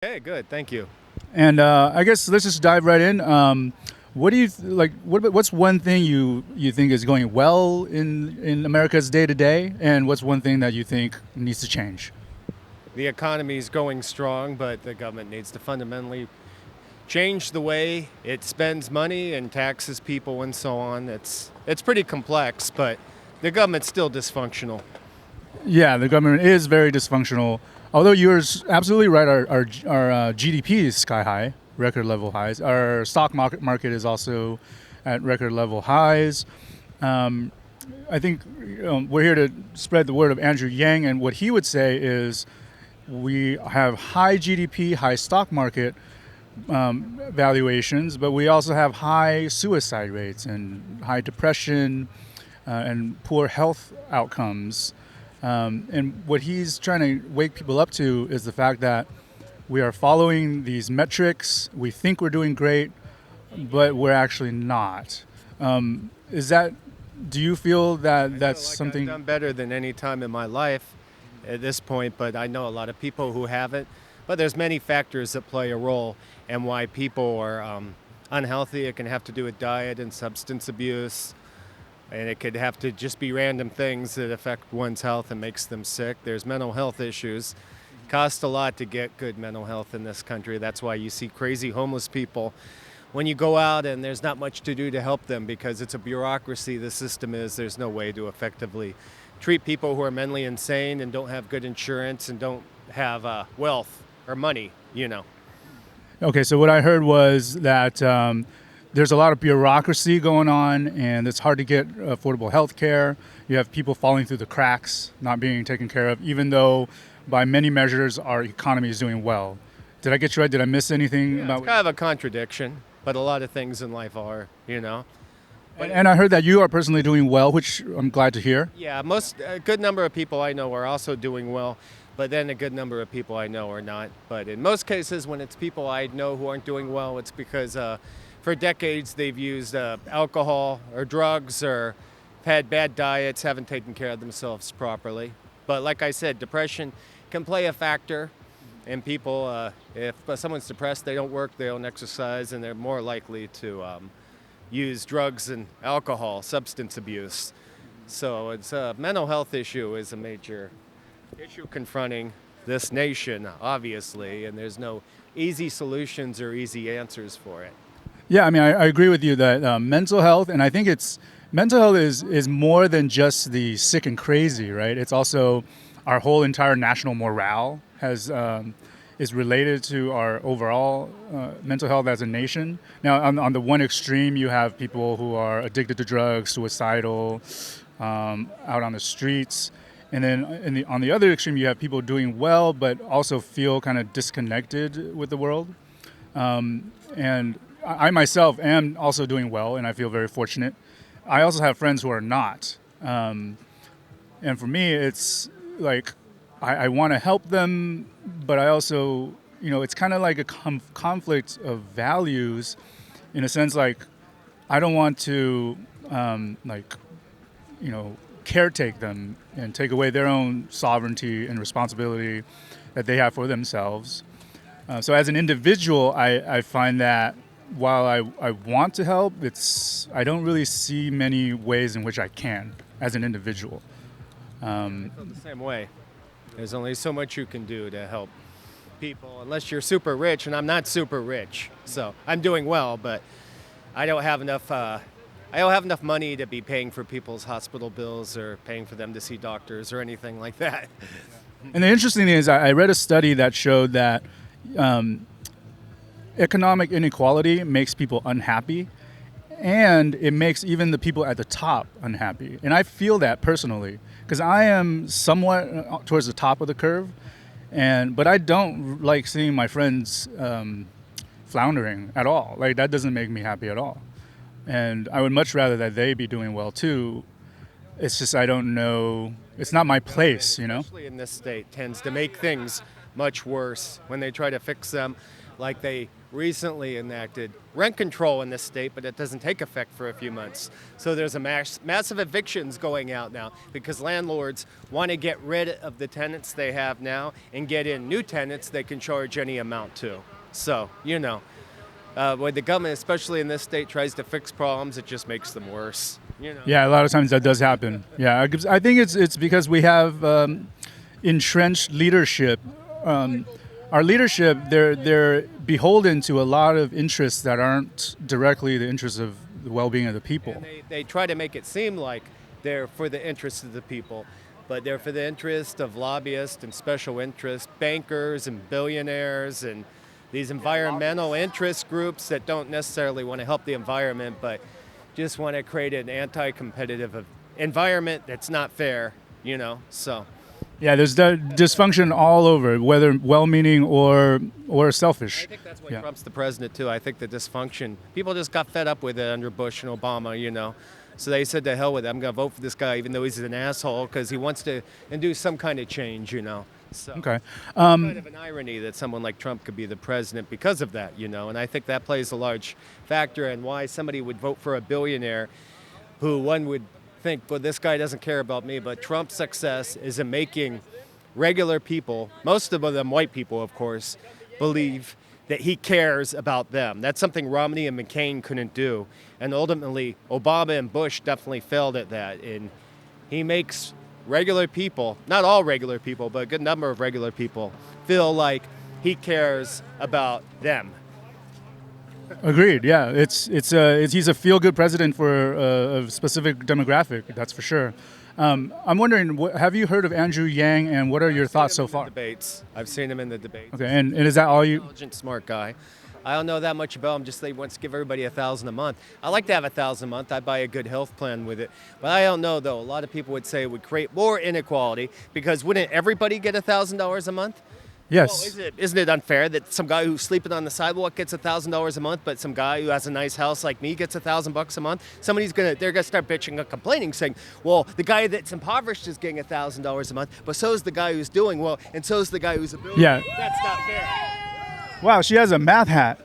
Hey, good. Thank you. And I guess let's just dive right in. What do you like? What's one thing you think is going well in America's day to day, and what's one thing that you think needs to change? The economy is going strong, but the government needs to fundamentally change the way it spends money and taxes people and so on. It's pretty complex, but the government's still dysfunctional. Yeah, the government is very dysfunctional. Although you're absolutely right, our GDP is sky high, record level highs. Our stock market is also at record level highs. Um, I think we're here to spread the word of Andrew Yang, and what he would say is we have high GDP, high stock market valuations, but we also have high suicide rates and high depression and poor health outcomes. And what he's trying to wake people up to is the fact that we are following these metrics. We think we're doing great, but we're actually not. Is that? Do you feel that I that's feel like I've something? done better than any time in my life at this point, but I know a lot of people who haven't. But there's many factors that play a role and why people are unhealthy. It can have to do with diet and substance abuse, and it could have to just be random things that affect one's health and makes them sick. There's mental health issues. Costs a lot to get good mental health in this country. That's why you see crazy homeless people when you go out and there's not much to do to help them because it's a bureaucracy. The system is there's no way to effectively treat people who are mentally insane and don't have good insurance and don't have wealth or money. Okay, so what I heard was that there's a lot of bureaucracy going on, and it's hard to get affordable health care. You have people falling through the cracks, not being taken care of, even though by many measures our economy is doing well. Did I get you right? Did I miss anything Yeah, it's about? kind of a contradiction, but a lot of things in life are. But And I heard that you are personally doing well, which I'm glad to hear. yeah, a good number of people I know are also doing well, but then a good number of people I know are not. But in most cases, when it's people I know who aren't doing well, it's because for decades they've used alcohol or drugs or had bad diets, haven't taken care of themselves properly. But like I said, depression can play a factor. And people, if someone's depressed, they don't work, they don't exercise, and they're more likely to use drugs and alcohol, substance abuse. So it's a mental health issue is a major issue confronting this nation, obviously, and there's no easy solutions or easy answers for it. Yeah, I mean, I agree with you that mental health, and I think it's mental health is more than just the sick and crazy, right? It's also our whole entire national morale has is related to our overall mental health as a nation. Now, on the one extreme, you have people who are addicted to drugs, suicidal, out on the streets. And then on the other extreme, you have people doing well, but also feel kind of disconnected with the world. And I myself am also doing well, and I feel very fortunate. I also have friends who are not. And for me, it's like I want to help them, but I also, it's kind of like a conflict of values in a sense like I don't want to, like, caretake them and take away their own sovereignty and responsibility that they have for themselves. So as an individual, I find that while I want to help, I don't really see many ways in which I can as an individual. I feel the same way. There's only so much you can do to help people, unless you're super rich, and I'm not super rich, so I'm doing well, but I don't have enough. I don't have enough money to be paying for people's hospital bills or paying for them to see doctors or anything like that. And the interesting thing is, I read a study that showed that um, economic inequality makes people unhappy, and it makes even the people at the top unhappy. And I feel that personally because I am somewhat towards the top of the curve, but I don't like seeing my friends floundering at all. Like that doesn't make me happy at all. And I would much rather that they be doing well too. It's just I don't know. It's not my place. Especially in this state, tends to make things much worse when they try to fix them. like they recently enacted rent control in this state, but it doesn't take effect for a few months. So there's a massive evictions going out now because landlords want to get rid of the tenants they have now and get in new tenants they can charge any amount to. So, when the government, especially in this state, tries to fix problems, it just makes them worse. Yeah, a lot of times that does happen. Yeah, I think it's because we have entrenched leadership. Our leadership, they're beholden to a lot of interests that aren't directly the interests of the well-being of the people. And they try to make it seem like they're for the interests of the people, but they're for the interest of lobbyists and special interests, bankers and billionaires and these environmental interest groups that don't necessarily want to help the environment, but just want to create an anti-competitive environment that's not fair, so. Yeah, there's dysfunction all over, whether well-meaning or selfish. I think that's why Trump's the president, too. I think the dysfunction, people just got fed up with it under Bush and Obama, So they said, to hell with it. I'm going to vote for this guy, even though he's an asshole, because he wants to induce some kind of change, So okay. It's kind of an irony that someone like Trump could be the president because of that, And I think that plays a large factor in why somebody would vote for a billionaire who one would think, well, this guy doesn't care about me. But Trump's success is in making regular people, most of them white people, of course, believe that he cares about them. That's something Romney and McCain couldn't do. And ultimately, Obama and Bush definitely failed at that. And he makes regular people, not all regular people, but a good number of regular people, feel like he cares about them. Agreed. Yeah, he's a feel-good president for a specific demographic. That's for sure. I'm wondering, have you heard of Andrew Yang, and what are your thoughts so far? Debates. I've seen him in the debates. Okay, and is that all you? Intelligent, smart guy. I don't know that much about him. Just that he wants to give everybody $1,000 a month. I like to have $1,000 a month. I buy a good health plan with it. But I don't know though. A lot of people would say it would create more inequality because wouldn't everybody get $1,000 a month? Yes. Well, isn't it unfair that some guy who's sleeping on the sidewalk gets $1,000 a month, but some guy who has a nice house like me gets $1,000 a month? They're gonna start bitching and complaining, saying, "Well, the guy that's impoverished is getting $1,000 a month, but so is the guy who's doing well, and so is the guy who's a billionaire." Yeah. That's not fair. Wow, she has a math hat.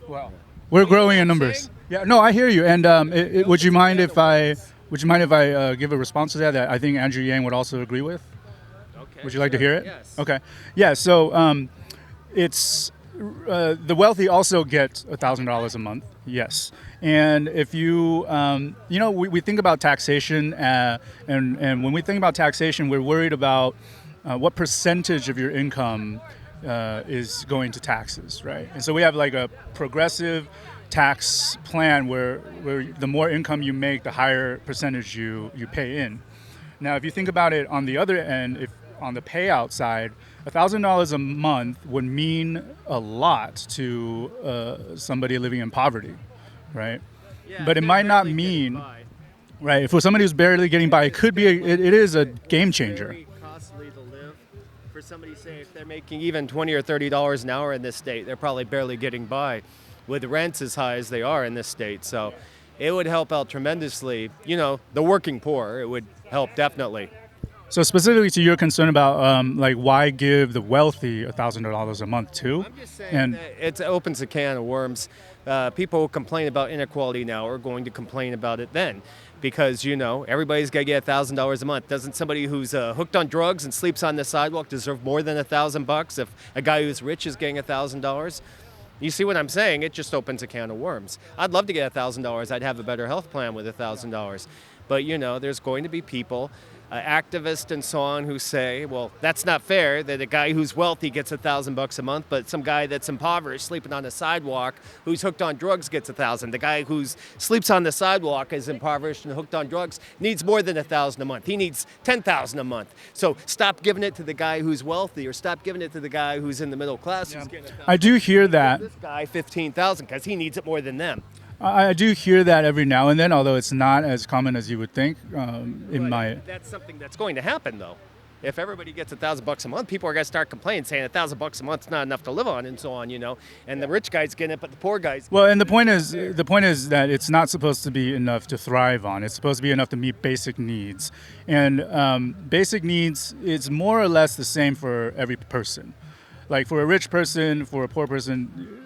Wow. We're growing in numbers. Yeah. No, I hear you. And would you mind if I give a response to that? That I think Andrew Yang would also agree with. Would you like to hear it? Yes. Okay. Yeah. So it's the wealthy also get $1,000 a month. Yes. And if you we think about taxation, and when we think about taxation, we're worried about what percentage of your income is going to taxes, right? And so we have like a progressive tax plan where the more income you make, the higher percentage you pay in. Now, if you think about it on the other end, if on the payout side, $1,000 a month would mean a lot to somebody living in poverty, right? Yeah, but it might not mean, right? For somebody who's barely getting by, it is a game changer. Very costly to live. For somebody, say, if they're making even $20 or $30 an hour in this state, they're probably barely getting by with rents as high as they are in this state. So it would help out tremendously. The working poor, it would help definitely. So specifically to your concern about why give the wealthy $1,000 a month too? I'm just saying that it opens a can of worms. People who complain about inequality now are going to complain about it then, because everybody's got to get $1,000 a month. Doesn't somebody who's hooked on drugs and sleeps on the sidewalk deserve more than $1,000 if a guy who's rich is getting $1,000? You see what I'm saying? It just opens a can of worms. I'd love to get $1,000. I'd have a better health plan with $1,000. But there's going to be people, activists and so on, who say, well, that's not fair that a guy who's wealthy gets $1,000 a month, but some guy that's impoverished sleeping on a sidewalk who's hooked on drugs gets $1,000. The guy who sleeps on the sidewalk is impoverished and hooked on drugs needs more than $1,000 a month. He needs $10,000 a month. So stop giving it to the guy who's wealthy, or stop giving it to the guy who's in the middle class. Who's getting I do hear that. This guy $15,000 because he needs it more than them. I do hear that every now and then, although it's not as common as you would think. That's something that's going to happen, though. If everybody gets $1,000 a month, people are going to start complaining, saying $1,000 a month is not enough to live on, and so on, And the rich guy's getting it, but the poor guy's. Well, and the point is that it's not supposed to be enough to thrive on. It's supposed to be enough to meet basic needs, and basic needs is more or less the same for every person. Like for a rich person, for a poor person,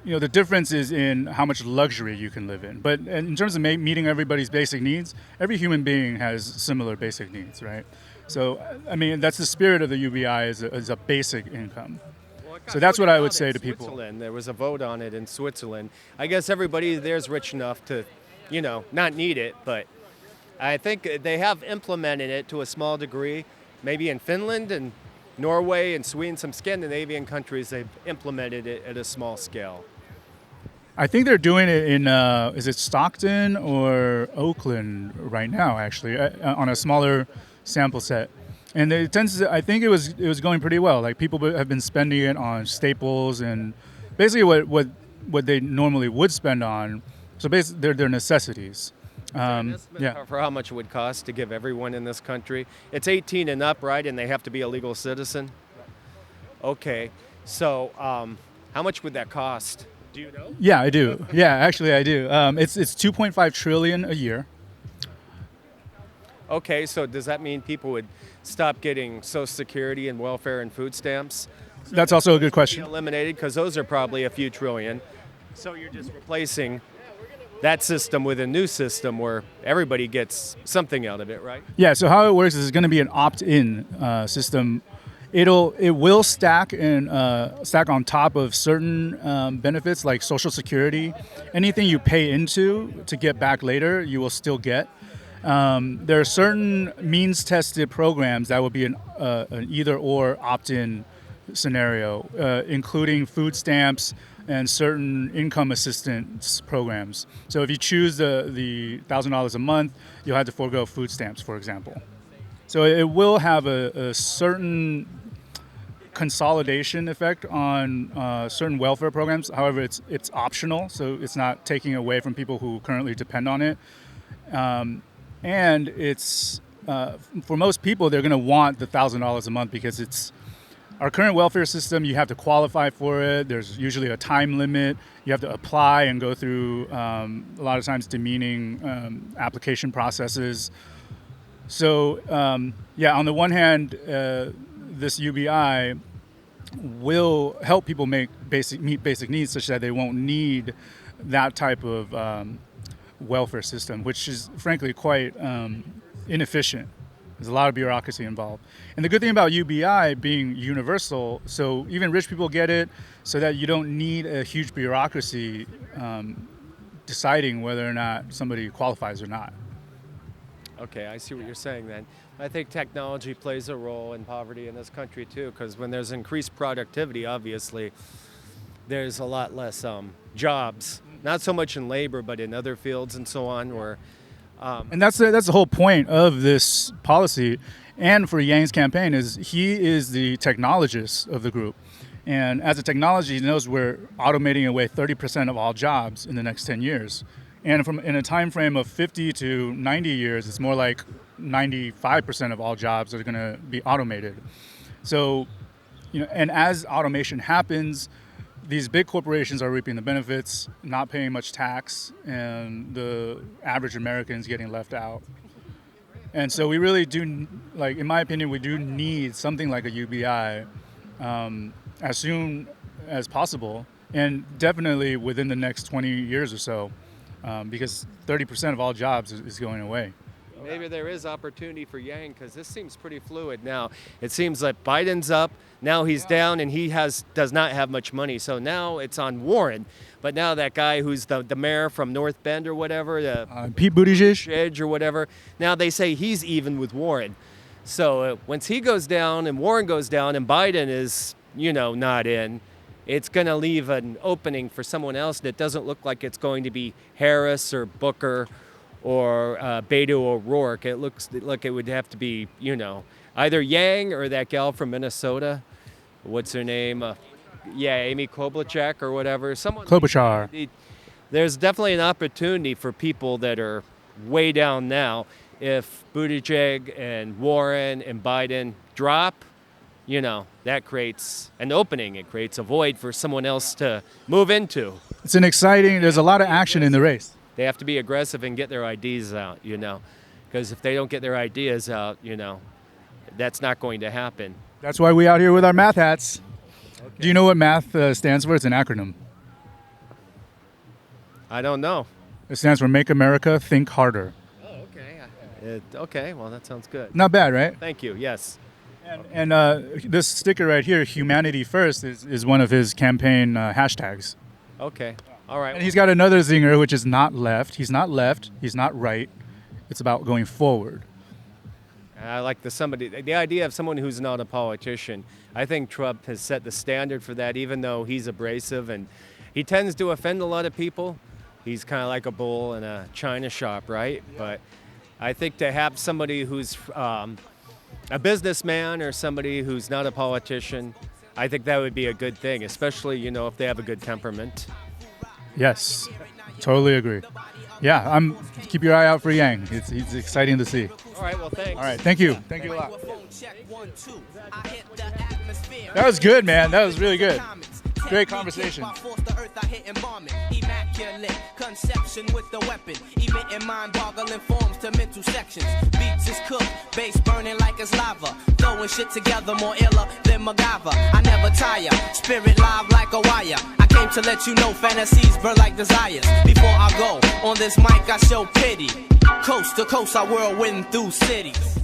the difference is in how much luxury you can live in. But in terms of meeting everybody's basic needs, every human being has similar basic needs, right? So, I mean, that's the spirit of the UBI is a basic income. Well, it So got that's what voted I would out say in to people. Switzerland. There was a vote on it in Switzerland. I guess everybody there's rich enough to, not need it, but I think they have implemented it to a small degree. Maybe in Finland and Norway and Sweden, some Scandinavian countries, they've implemented it at a small scale. I think they're doing it in, is it Stockton or Oakland right now, actually, on a smaller sample set. And it tends to, I think it was going pretty well. Like people have been spending it on staples and basically what they normally would spend on. So basically, they're necessities. An estimate for how much it would cost to give everyone in this country. It's 18 and up, right? And they have to be a legal citizen. Okay, so how much would that cost? Do you know? Yeah, I do. Yeah, actually, I do. It's 2.5 trillion a year. Okay, so does that mean people would stop getting Social Security and welfare and food stamps? That's also a good Be question. eliminated because those are probably a few trillion. So you're just replacing that system with a new system where everybody gets something out of it, right? Yeah. So how it works is it's going to be an opt-in system. It will stack on top of certain benefits like Social Security. Anything you pay into to get back later, you will still get. There are certain means-tested programs that will be an either-or opt-in scenario, including food stamps and certain income assistance programs. So if you choose the $1,000 a month, you'll have to forego food stamps, for example. So it will have a certain consolidation effect on certain welfare programs. However, it's optional, so it's not taking away from people who currently depend on it. And it's for most people, they're going to want the $1,000 a month because it's our current welfare system. You have to qualify for it. There's usually a time limit. You have to apply and go through a lot of times demeaning application processes. So on the one hand, this UBI will help people meet basic needs such that they won't need that type of welfare system, which is frankly quite inefficient. There's a lot of bureaucracy involved. And the good thing about UBI being universal, so even rich people get it, so that you don't need a huge bureaucracy deciding whether or not somebody qualifies or not. Okay, I see what you're saying then. I think technology plays a role in poverty in this country too, because when there's increased productivity, obviously, there's a lot less jobs. Not so much in labor, but in other fields and so on. And that's the whole point of this policy, and for Yang's campaign is he is the technologist of the group, and as a technology, he knows we're automating away 30% of all jobs in the next 10 years, and in a time frame of 50 to 90 years, it's more like 95% of all jobs are going to be automated. So, and as automation happens, these big corporations are reaping the benefits, not paying much tax, and the average American's getting left out. And so we really do, in my opinion, we do need something like a UBI as soon as possible, and definitely within the next 20 years or so, because 30% of all jobs is going away. Maybe there is opportunity for Yang because this seems pretty fluid now. It seems like Biden's up, now he's down, and he does not have much money. So now it's on Warren. But now that guy who's the mayor from North Bend or whatever, Pete Buttigieg or whatever, now they say he's even with Warren. So once he goes down and Warren goes down and Biden is, not in, it's going to leave an opening for someone else that doesn't look like it's going to be Harris or Booker or Beto O'Rourke. It looks like it would have to be, either Yang or that gal from Minnesota. What's her name? Amy Klobuchar or whatever. Klobuchar. There's definitely an opportunity for people that are way down now. If Buttigieg and Warren and Biden drop, that creates an opening. It creates a void for someone else to move into. There's a lot of action in the race. They have to be aggressive and get their ideas out, because if they don't get their ideas out, that's not going to happen. That's why we out here with our math hats. Do you know what math stands for? It's an acronym. I don't know. It stands for Make America Think Harder. Oh, okay. Okay, well, that sounds good. Not bad, right? Thank you, yes. And this sticker right here, Humanity First, is one of his campaign hashtags. Okay, all right. And he's got another zinger, which is not left. He's not left. He's not right. It's about going forward. I like the idea of someone who's not a politician. I think Trump has set the standard for that, even though he's abrasive and he tends to offend a lot of people. He's kind of like a bull in a china shop, right? Yeah. But I think to have somebody who's a businessman or somebody who's not a politician, I think that would be a good thing, especially, if they have a good temperament. Yes, totally agree. Yeah, keep your eye out for Yang. It's exciting to see. All right, well, thanks. All right, thank you. Thank you a lot. That was good, man. That was really good. Great conversation. Immaculate conception with the weapon, emitting mind-boggling forms to mental sections. Beats is cooked, bass burning like it's lava, throwing shit together more iller than MacGyver. I never tire, spirit live like a wire. I came to let you know fantasies burn like desires. Before I go on this mic, I show pity. Coast to coast, I whirlwind through cities.